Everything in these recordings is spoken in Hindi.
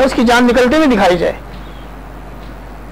उसकी जान निकलते हुए दिखाई जाए,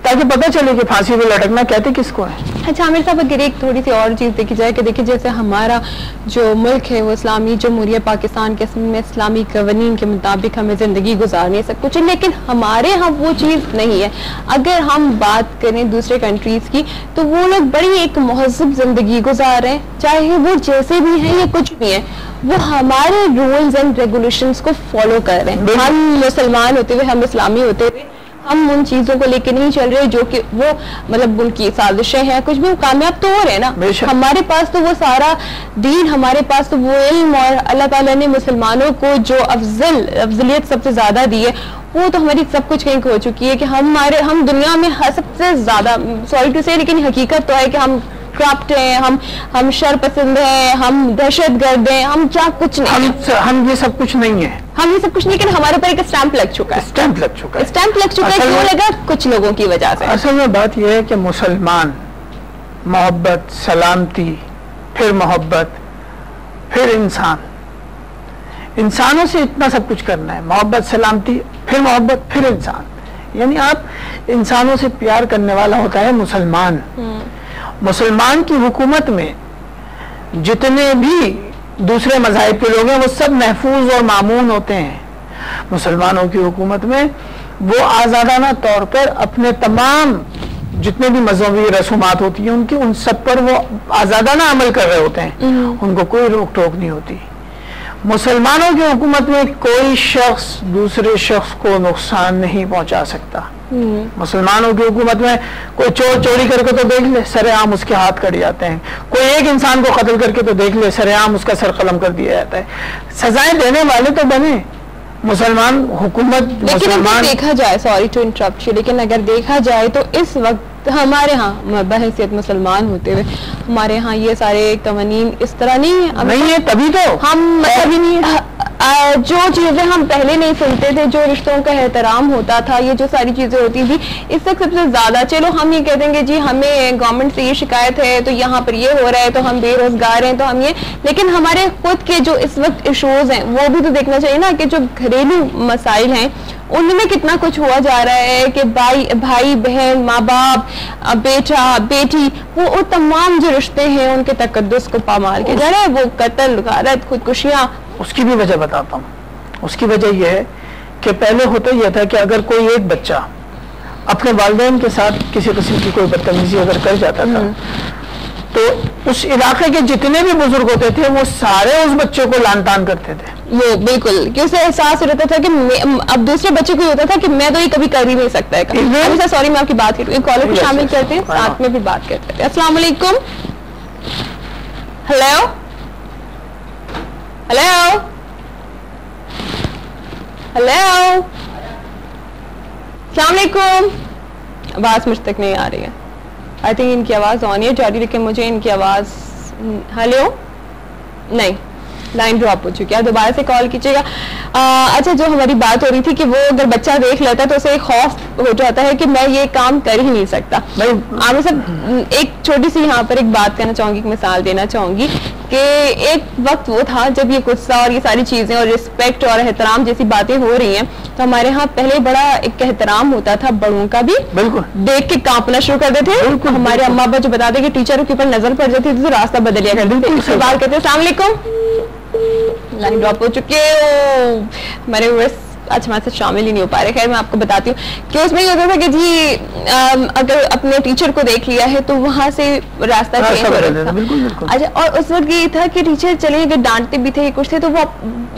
ताकि पता चले कि फांसी पे लटकना कहते किसको है। अच्छा आमिर साहब, अगर एक थोड़ी सी और चीज़ देखी जाए कि देखिए जैसे हमारा जो मुल्क है वो इस्लामी जमहूरियत पाकिस्तान के में इस्लामी कवानीन के मुताबिक हमें ज़िंदगी गुजारनी सब कुछ है, लेकिन हमारे यहाँ वो चीज़ नहीं है। अगर हम बात करें दूसरे कंट्रीज़ की तो वो लोग बड़ी एक महज़ब ज़िंदगी गुजार रहे हैं, चाहे वो जैसे भी हैं या कुछ भी हैं, वो हमारे रूल्स एंड रेगुलेशंस को फॉलो कर रहे हैं। हम मुसलमान होते हुए, हम इस्लामी होते हुए हम उन चीजों को लेके नहीं चल रहे जो कि वो मतलब उनकी साजिशें हैं, कुछ भी कामयाब तो हो रहे हैं ना। हमारे पास तो वो सारा दीन, हमारे पास तो वो इल्म, और अल्लाह ताला ने मुसलमानों को जो अफजलियत सबसे ज्यादा दी है वो तो हमारी सब कुछ कहीं हो चुकी है कि हम दुनिया में सबसे ज्यादा, सॉरी टू से, लेकिन हकीकत तो है कि हम करप्ट हैं, हम शर पसंद हैं, हम दहशतगर्द हैं, हम क्या कुछ नहीं, हम ये सब कुछ नहीं है, हम ये सब कुछ नहीं, लेकिन हमारे ऊपर एक स्टैंप लग चुका है। स्टैंप लग चुका है। क्यों लगा? कुछ लोगों की वजह से। असल में बात यह है कि मुसलमान मोहब्बत, सलामती, फिर मोहब्बत, फिर इंसान, इंसानों से इतना सब कुछ करना है, मोहब्बत, सलामती, फिर मोहब्बत, फिर इंसान, यानी आप इंसानों से प्यार करने वाला होता है मुसलमान। मुसलमान की हुकूमत में जितने भी दूसरे मज़ाहिब के लोग हैं वो सब महफूज और मामून होते हैं। मुसलमानों की हुकूमत में वो आज़ादाना तौर पर अपने तमाम जितने भी मजहबी रसूमात होती हैं उनकी, उन सब पर वो आज़ादाना अमल कर रहे होते हैं, उनको कोई रोक टोक नहीं होती। मुसलमानों की हुकूमत में कोई शख्स दूसरे शख्स को नुकसान नहीं पहुंचा सकता। मुसलमानों की हुकूमत में कोई चोर चोरी करके तो देख ले, सरेआम उसके हाथ कट जाते हैं। कोई एक इंसान को कत्ल करके तो देख ले, सरेआम उसका सर कलम कर दिया जाता है। सजाएं देने वाले तो बने मुसलमान हुकूमत। लेकिन अगर देखा जाए, सॉरी टू इंटरप्ट यू, लेकिन अगर देखा जाए तो इस वक्त हमारे यहाँ बहैसियत मुसलमान होते हुए हमारे यहाँ ये सारे कवानीन इस तरह नहीं है, तभी तो हम मतलब ही नहीं है। जो चीजें हम पहले नहीं सुनते थे, जो रिश्तों का एहतराम होता था, ये जो सारी चीजें होती थी, इस तक सबसे ज्यादा, चलो हम ये कह देंगे जी हमें गवर्नमेंट से ये शिकायत है तो यहाँ पर ये हो रहा है, तो हम बेरोजगार हैं, तो हम ये, लेकिन हमारे खुद के जो इस वक्त इशूज हैं वो भी तो देखना चाहिए ना, कि जो घरेलू मसाइल हैं उनमें कितना कुछ हुआ जा रहा है कि भाई बहन, माँ बाप, बेटा बेटी, वो तमाम जो रिश्ते हैं उनके तकद्दुस को पामाल किया जा रहा है, वो कत्ल, गारत, खुदकुशियां। उसकी भी वजह बताता हूँ। उसकी वजह यह है कि पहले होता यह था कि अगर कोई एक बच्चा अपने वालिदैन के साथ किसी किस्म की कोई बदतमीजी अगर कर जाता था तो उस इलाके के जितने भी बुजुर्ग होते थे वो सारे उस बच्चे को लान तान करते थे। वो बिल्कुल, कि उसे एहसास रहता था कि अब दूसरे बच्चे को होता था कि मैं तो ये कभी कर ही नहीं सकता है। सॉरी मैं आपकी बात कर रही हूँ, कॉलर को शामिल करते हैं, साथ में भी बात करते हैं। अस्सलाम वालेकुम। हेलो हेलो हेलो, अस्सलाम वालेकुम। आवाज मुझ तक नहीं आ रही है। आई थिंक इनकी आवाज ऑन है जारी, लेकिन मुझे इनकी आवाज, हेलो, नहीं, लाइन ड्रॉप हो चुकी है, दोबारा से कॉल कीजिएगा। अच्छा, जो हमारी बात हो रही थी कि वो अगर बच्चा देख लेता है तो उसे एक खौफ हो जाता है कि मैं ये काम कर ही नहीं सकता। आमिर साहब, एक छोटी सी यहाँ पर एक बात कहना चाहूंगी, एक मिसाल देना चाहूंगी कि एक वक्त वो था जब ये गुस्सा और ये सारी चीजें और रिस्पेक्ट और एहतराम जैसी बातें हो रही हैं, तो हमारे यहाँ पहले बड़ा एक एहतराम होता था बड़ों का भी, बिल्कुल देख के कांपना शुरू कर देते थे। हमारे अम्मा अब्बा जो बताते कि टीचरों के ऊपर नजर पड़ जाती थी तो रास्ता बदल लिया करते थे। उसके बाद कहते अस्सलाम वालेकुम, लाइन ड्रॉप हो चुकी है। हमारे आज हमारे साथ शामिल ही नहीं हो पा रहे। खैर मैं आपको बताती हूँ कि उसमें ये होता था कि जी अगर अपने टीचर को देख लिया है तो वहां से रास्ता चेंज हो रहा था। बिल्कुल। अच्छा, और उस वक्त ये था कि टीचर चले अगर डांटते भी थे कुछ थे तो वो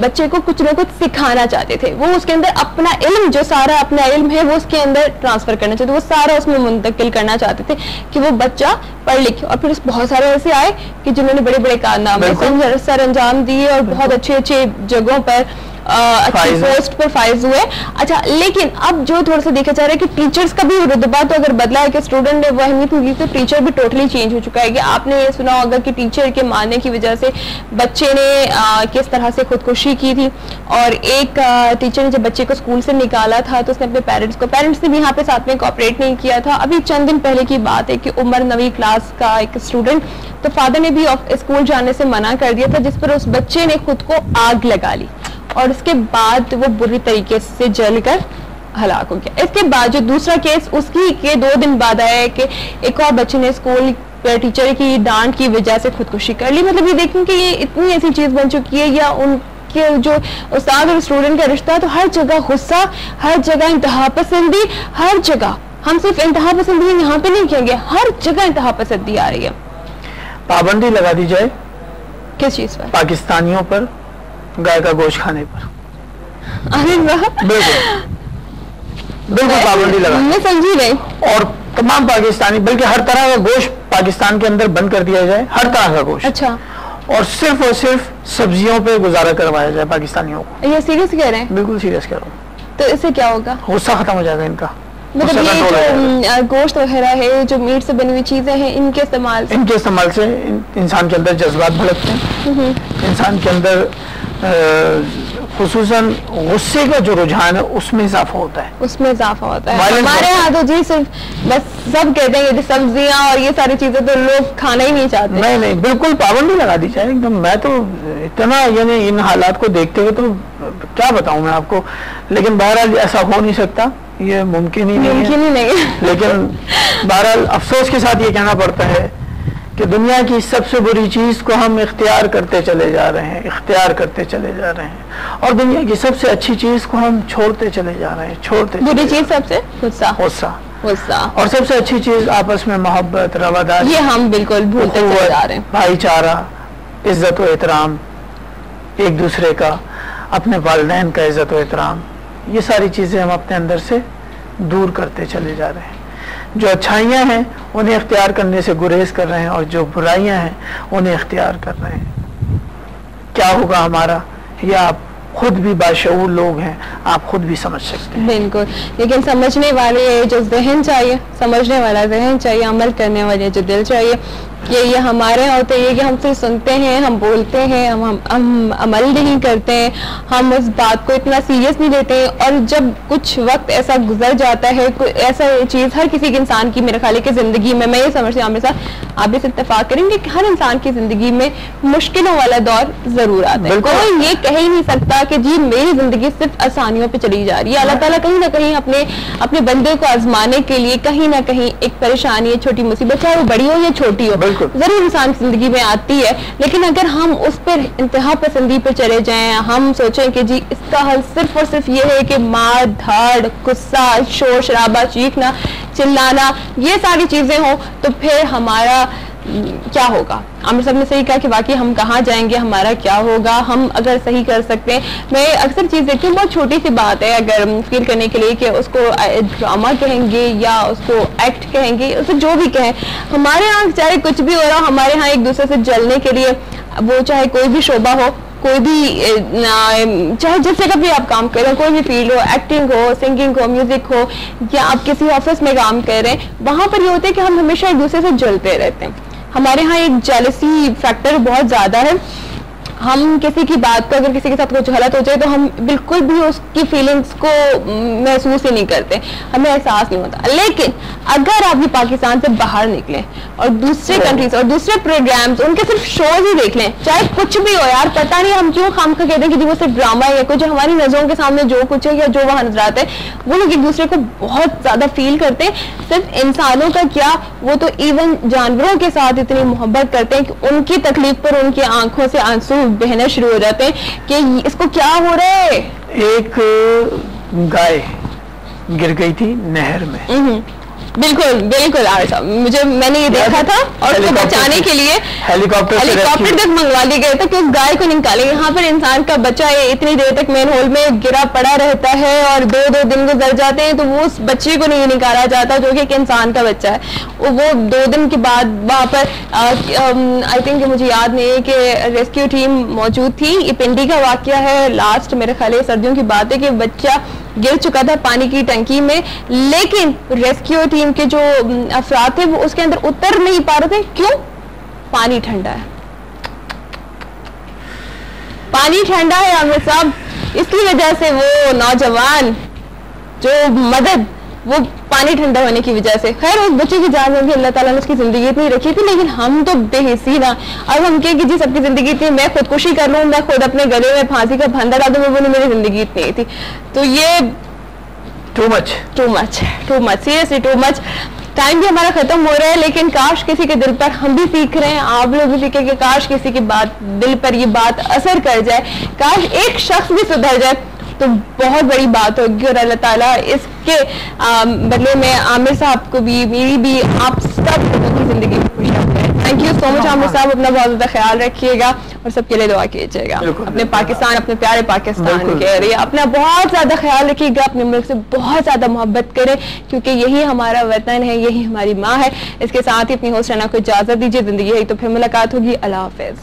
बच्चे को कुछ ना कुछ सिखाना चाहते थे। वो उसके अंदर अपना इल्म, जो सारा अपना इल्म है वो उसके अंदर ट्रांसफर करना चाहते, वो सारा उसमें मुंतकिल करना चाहते थे कि वो बच्चा पढ़ लिखे। और फिर बहुत सारे ऐसे आए कि जिन्होंने बड़े बड़े कारनामे सर अंजाम दिए और बहुत अच्छे अच्छे जगहों पर अच्छी पोस्ट पर फाइज हुए। अच्छा, लेकिन अब जो थोड़ा सा देखा जा रहा है कि टीचर्स का भी रुतबा तो अगर बदला है कि स्टूडेंट ने वो अहमियत होगी तो टीचर भी टोटली चेंज हो चुका है। कि आपने ये सुना होगा कि टीचर के मारने की वजह से बच्चे ने किस तरह से खुदकुशी की थी, और एक टीचर ने जब बच्चे को स्कूल से निकाला था तो उसने अपने पेरेंट्स ने भी यहाँ पे साथ में कोऑपरेट नहीं किया था। अभी चंद दिन पहले की बात है कि उमर 9वीं क्लास का एक स्टूडेंट, तो फादर ने भी स्कूल जाने से मना कर दिया था, जिस पर उस बच्चे ने खुद को आग लगा ली और उसके बाद वो बुरी तरीके से जलकर हलाक हो गया। इसके बाद जो दूसरा केस उसकी के 2 दिन बाद आया है कि एक और बच्चे ने स्कूल टीचर की डांट की वजह से खुदकुशी कर ली। मतलब ये देखें कि ये इतनी ऐसी चीज बन चुकी है, या उनके जो उस्ताद और स्टूडेंट का रिश्ता है, तो हर जगह गुस्सा, हर जगह इंतहा पसंदी, हर जगह। हम सिर्फ इंतहा पसंदी यहाँ पे नहीं कहेंगे, हर जगह इंतहा पसंदी आ रही है। पाबंदी लगा दी जाए किस चीज पर? पाकिस्तानियों पर गाय का गोश्त खाने पर। अरे वाह, बिल्कुल पाबंदी लगा, मैं समझी नहीं। और तमाम पाकिस्तानी, बल्कि हर तरह का गोश्त पाकिस्तान के अंदर बंद कर दिया जाए, हर तरह का गोश्त। अच्छा। और सिर्फ सब्जियों पे गुजारा करवाया जाए पाकिस्तानियों को। ये सीरियस कह रहे हैं? बिल्कुल सीरियस कह रहा हूँ। तो इससे क्या होगा? गुस्सा खत्म हो जाएगा इनका। मतलब ये जो गोश्त वगैरह है, जो मीट से बनी हुई चीजें हैं, इनके इस्तेमाल से इंसान के अंदर जज्बात भड़कते हैं, इंसान के अंदर खुसूसन गुस्से का जो रुझान है उसमें इजाफा होता है, हमारे यहाँ तो जी सिर्फ बस सब कहते हैं कि सब्जियां और ये सारी चीजें तो लोग खाना ही नहीं चाहते। नहीं, बिल्कुल पाबंदी लगा दी जाए एकदम। मैं तो इतना, यानी इन हालात को देखते हुए तो क्या बताऊं मैं आपको, लेकिन बहरहाल ऐसा हो नहीं सकता, ये मुमकिन ही नहीं है। लेकिन बहरहाल अफसोस के साथ ये कहना पड़ता है कि दुनिया की सबसे बुरी चीज को हम इख्तियार करते चले जा रहे हैं, और दुनिया की सबसे अच्छी चीज को हम छोड़ते चले जा रहे हैं। बुरी चीज सबसे गुस्सा, और सबसे अच्छी चीज आपस में मोहब्बत, रवादारी, ये हम बिल्कुल भूलते चले जा रहे हैं। भाईचारा, इज्जत व एहतराम एक दूसरे का, अपने वालिदैन का इज्जत व एहतराम, ये सारी चीजें हम अपने अंदर से दूर करते चले जा रहे हैं। जो अच्छाइयाँ हैं उन्हें इख्तियार करने से गुरेज कर रहे हैं, और जो बुराइयां हैं उन्हें इख्तियार कर रहे हैं। क्या होगा हमारा, ये आप खुद भी बाशऊर लोग हैं, आप खुद भी समझ सकते हैं। बिल्कुल, लेकिन समझने वाले जो जहन चाहिए, समझने वाला जहन चाहिए, अमल करने वाले जो दिल चाहिए। ये हमारे यहाँ होते हैं कि हम सिर्फ सुनते हैं, हम बोलते हैं, हम अमल नहीं करते हैं, हम उस बात को इतना सीरियस नहीं लेते हैं। और जब कुछ वक्त ऐसा गुजर जाता है, ऐसा चीज़ हर किसी के इंसान की, मेरे ख्याल की ज़िंदगी में, मैं ये समझती हूँ आमिर साहब आप इस इत्तेफाक करेंगे कि हर इंसान की ज़िंदगी में मुश्किलों वाला दौर ज़रूर आता है। कोई ये कह ही नहीं सकता कि जी मेरी ज़िंदगी सिर्फ आसानियों पर चली जा रही है। अल्लाह ताला कहीं ना कहीं अपने बंदे को आजमाने के लिए कहीं ना कहीं एक परेशानी, छोटी मुसीबत, चाहे वो बड़ी हो या छोटी हो, जरूर इंसान की जिंदगी में आती है। लेकिन अगर हम उस पर इंतहा पसंदी पे चले जाएं, हम सोचें कि जी इसका हल सिर्फ और सिर्फ ये है कि मार धाड़, गुस्सा, शोर शराबा, चीखना चिल्लाना, ये सारी चीजें हो, तो फिर हमारा क्या होगा? आमिर साहब ने सही कहा कि वाकई हम कहाँ जाएंगे, हमारा क्या होगा, हम अगर सही कर सकते हैं। मैं अक्सर चीज़ देखती हूँ, बहुत छोटी सी बात है अगर फील करने के लिए, कि उसको ड्रामा कहेंगे या उसको एक्ट कहेंगे, उसे जो भी कहें, हमारे यहाँ चाहे कुछ भी हो रहा हो, हमारे यहाँ एक दूसरे से जलने के लिए, वो चाहे कोई भी शोबा हो, कोई भी, चाहे जिस जगह भी आप काम कर रहे हो, कोई भी फील्ड हो, एक्टिंग हो, सिंगिंग हो, म्यूजिक हो, या आप किसी ऑफिस में काम कर रहे हैं, वहां पर ये होता है कि हम हमेशा एक दूसरे से जलते रहते हैं। हमारे यहाँ एक जेलसी फैक्टर बहुत ज्यादा है। हम किसी की बात को, अगर किसी के साथ कुछ गलत हो जाए तो हम बिल्कुल भी उसकी फीलिंग्स को महसूस ही नहीं करते, हमें एहसास नहीं होता। लेकिन अगर आप भी पाकिस्तान से बाहर निकलें और दूसरे कंट्रीज और दूसरे प्रोग्राम्स, उनके सिर्फ शोज ही देख लें, चाहे कुछ भी हो यार, पता नहीं हम क्यों खामखा कहते हैं कि वो सिर्फ ड्रामा है, कुछ हमारी नजरों के सामने जो कुछ है या जो वहां नजर आता है, वो लोग एक दूसरे को बहुत ज्यादा फील करते हैं। सिर्फ इंसानों का क्या, वो तो इवन जानवरों के साथ इतनी मोहब्बत करते हैं कि उनकी तकलीफ पर उनकी आंखों से आंसू बहने शुरू हो जाते हैं कि इसको क्या हो रहा है। एक गाय गिर गई थी नहर में। बिल्कुल बिल्कुल मैंने ये देखा था, और उसको बचाने के लिए हेलीकॉप्टर तक मंगवा लिए गए थे कि उस गाय को निकाले। यहाँ पर इंसान का बच्चा इतनी देर तक मेन होल में गिरा पड़ा रहता है और 2-2 दिन गुजर जाते हैं, तो वो उस बच्चे को नहीं निकाला जाता जो कि एक इंसान का बच्चा है। वो 2 दिन के बाद वहाँ पर आई थिंक मुझे याद नहीं है कि रेस्क्यू टीम मौजूद थी। ये पिंडी का वाकया है, लास्ट मेरे ख्याल सर्दियों की बात है कि बच्चा गिर चुका था पानी की टंकी में, लेकिन रेस्क्यू टीम के जो अफराद थे वो उसके अंदर उतर नहीं पा रहे थे। क्यों? पानी ठंडा है, पानी ठंडा है आमिर साहब। इसकी वजह से वो नौजवान जो मदद, वो पानी ठंडा होने की वजह से, खैर उस बच्चे की जान में भी अल्लाह ताला ने उसकी जिंदगी इतनी रखी थी, लेकिन हम तो बेहिसी ना। अब हम कहें कि जी सबकी जिंदगी इतनी, मैं खुदकुशी कर लूं, मैं खुद अपने गले में फांसी का फंदा डाल दूं, वो मेरी जिंदगी इतनी थी। तो ये too much seriously too much. Time भी हमारा खत्म हो रहा है, लेकिन काश किसी के दिल पर हम भी सीख रहे हैं, आप लोग भी सीखें कि काश किसी की बात दिल पर ये बात असर कर जाए, काश एक शख्स भी सुधर जाए तो बहुत बड़ी बात होगी। और अल्लाह ताला इसके बदले में आमिर साहब को भी, मेरी भी, आप सब लोगों की जिंदगी में खुश रखें। Thank you so much Aamir साहब, अपना बहुत ज्यादा ख्याल रखिएगा और सबके लिए दुआ कीजिएगा, अपने पाकिस्तान, अपने प्यारे पाकिस्तान के लिए अपना बहुत ज्यादा ख्याल रखिएगा, अपने मुल्क से बहुत ज्यादा मोहब्बत करें क्योंकि यही हमारा वतन है, यही हमारी माँ है। इसके साथ ही अपनी होस्ट रहना को इजाजत दीजिए, जिंदगी है तो फिर मुलाकात होगी। अल्लाह हाफिज।